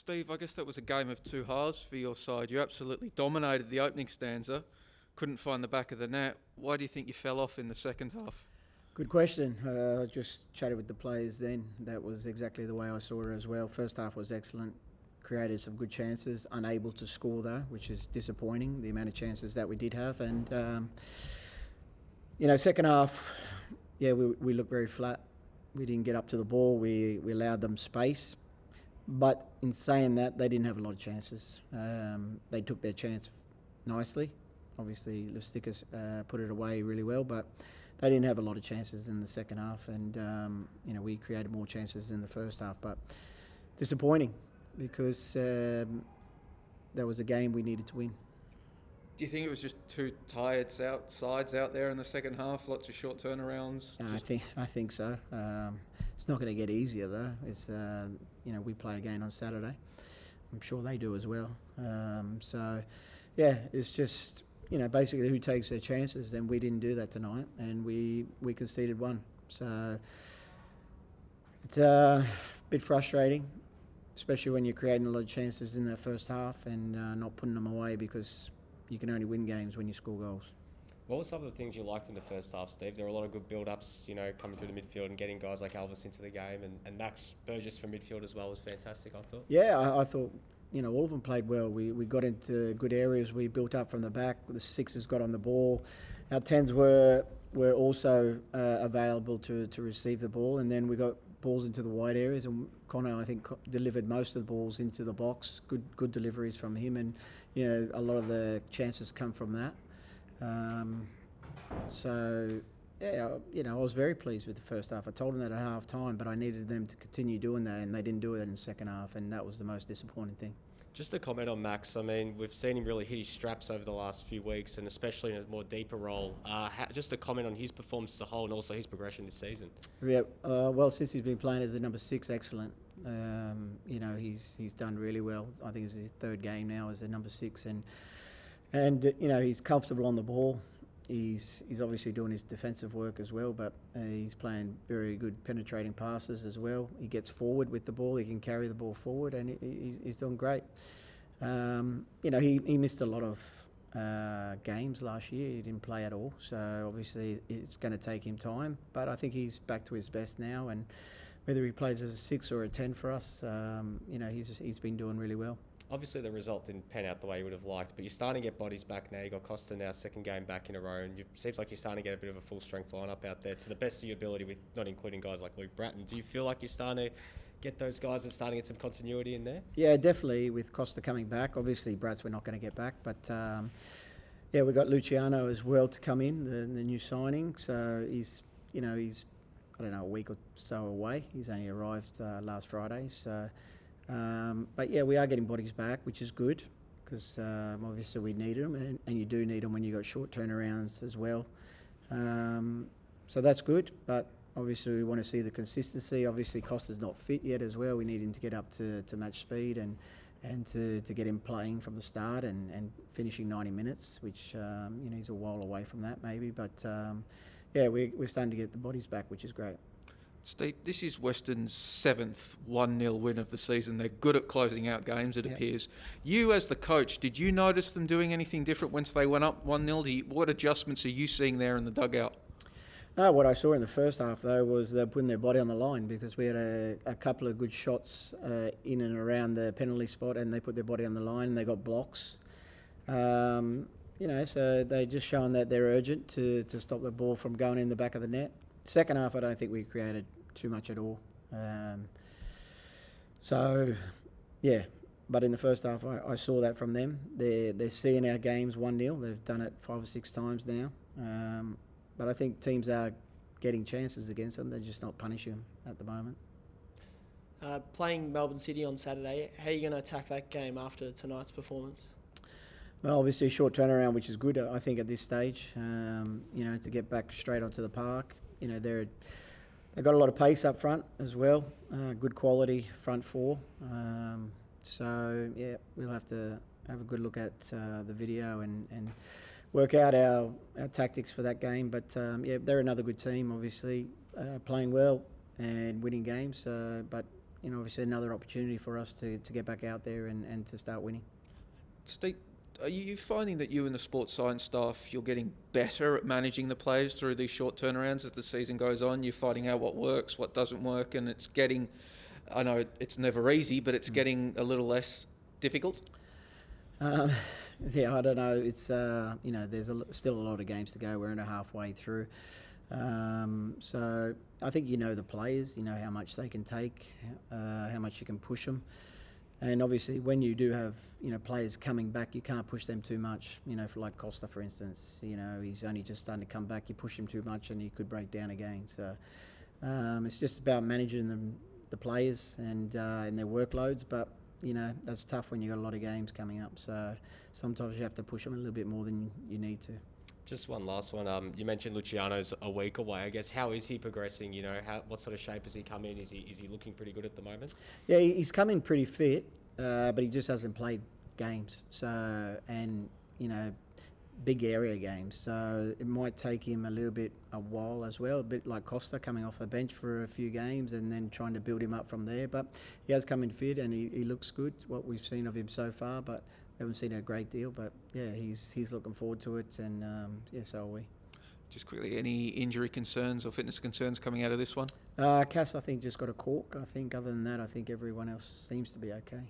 Steve, I guess that was a game of two halves for your side. You absolutely dominated the opening stanza, couldn't find the back of the net. Why do you think you fell off in the second half? Good question. I just chatted with the players then. That was exactly the way I saw it as well. First half was excellent. Created some good chances. Unable to score though, which is disappointing, the amount of chances that we did have. And, second half, we looked very flat. We didn't get up to the ball. We allowed them space. But in saying that, they didn't have a lot of chances. They took their chance nicely. Obviously, Lusticus put it away really well, but they didn't have a lot of chances in the second half. And, we created more chances in the first half. But disappointing because that was a game we needed to win. Do you think it was just two tired sides out there in the second half? Lots of short turnarounds? I think so. It's not going to get easier though. It's we play again on Saturday. I'm sure they do as well. It's just basically who takes their chances. And we didn't do that tonight, and we conceded one. So it's a bit frustrating, especially when you're creating a lot of chances in that first half and not putting them away, because you can only win games when you score goals. What were some of the things you liked in the first half, Steve? There were a lot of good build-ups, coming through the midfield and getting guys like Elvis into the game, and Max Burgess from midfield as well was fantastic, I thought. Yeah, I thought, all of them played well. We got into good areas. We built up from the back. The sixes got on the ball. Our tens were also available to receive the ball, and then we got balls into the wide areas, and Connor, I think, delivered most of the balls into the box. Good deliveries from him, and a lot of the chances come from that. I was very pleased with the first half. I told them that at half time, but I needed them to continue doing that, and they didn't do it in the second half, and that was the most disappointing thing. Just to comment on Max, I mean, we've seen him really hit his straps over the last few weeks, and especially in a more deeper role. Just a comment on his performance as a whole and also his progression this season. Yeah, since he's been playing as a number 6, excellent. He's done really well. I think it's his third game now as a number 6, and he's comfortable on the ball. He's obviously doing his defensive work as well, but he's playing very good penetrating passes as well. He gets forward with the ball. He can carry the ball forward, and he's doing great. He missed a lot of games last year. He didn't play at all, so obviously it's going to take him time. But I think he's back to his best now, and whether he plays as a 6 or a 10 for us, he's been doing really well. Obviously, the result didn't pan out the way you would have liked, but you're starting to get bodies back now. You've got Costa now, second game back in a row, and it seems like you're starting to get a bit of a full-strength lineup out there to the best of your ability, with not including guys like Luke Bratton. Do you feel like you're starting to get those guys and starting to get some continuity in there? Yeah, definitely, with Costa coming back. Obviously, Bratz we're not going to get back, but we've got Luciano as well to come in, the new signing. So he's I don't know, a week or so away. He's only arrived last Friday, so... we are getting bodies back, which is good, because obviously we need them, and you do need them when you've got short turnarounds as well. So that's good, but obviously we want to see the consistency. Obviously Costa's not fit yet as well. We need him to get up to match speed and to get him playing from the start and finishing 90 minutes, which he's a while away from that maybe. But we're starting to get the bodies back, which is great. Steve, this is Western's 7th 1-0 win of the season. They're good at closing out games, it appears. You, as the coach, did you notice them doing anything different once they went up 1-0? What adjustments are you seeing there in the dugout? No, what I saw in the first half, though, was they're putting their body on the line, because we had a couple of good shots in and around the penalty spot, and they put their body on the line and they got blocks. So they're just showing that they're urgent to stop the ball from going in the back of the net. Second half, I don't think we created too much at all. But in the first half, I saw that from them. They're seeing our games 1-0. They've done it 5 or 6 times now. But I think teams are getting chances against them. They're just not punishing them at the moment. Playing Melbourne City on Saturday, how are you going to attack that game after tonight's performance? Well, obviously a short turnaround, which is good, I think, at this stage. To get back straight onto the park. They've got a lot of pace up front as well. Good quality front four. We'll have to have a good look at the video and work out our tactics for that game. But they're another good team, obviously, playing well and winning games. But obviously another opportunity for us to get back out there and to start winning. Steve, are you finding that you and the sports science staff, you're getting better at managing the players through these short turnarounds as the season goes on? You're finding out what works, what doesn't work, and it's getting, I know it's never easy, but it's getting a little less difficult? Yeah, I don't know. It's, there's still a lot of games to go. We're only halfway through. So I think the players, how much they can take, how much you can push them. And obviously when you do have, players coming back, you can't push them too much. For like Costa, for instance, he's only just starting to come back. You push him too much and he could break down again. So it's just about managing the players and their workloads. But, that's tough when you've got a lot of games coming up. So sometimes you have to push them a little bit more than you need to. Just one last one. You mentioned Luciano's a week away. I guess, how is he progressing? What sort of shape has he come in? Is he looking pretty good at the moment? Yeah, he's come in pretty fit, but he just hasn't played games. So, and big area games. So it might take him a while as well. A bit like Costa coming off the bench for a few games and then trying to build him up from there. But he has come in fit and he looks good. What we've seen of him so far, but. Haven't seen a great deal, but yeah, he's looking forward to it, and so are we. Just quickly, any injury concerns or fitness concerns coming out of this one? Cass, I think, just got a cork. I think other than that, I think everyone else seems to be okay.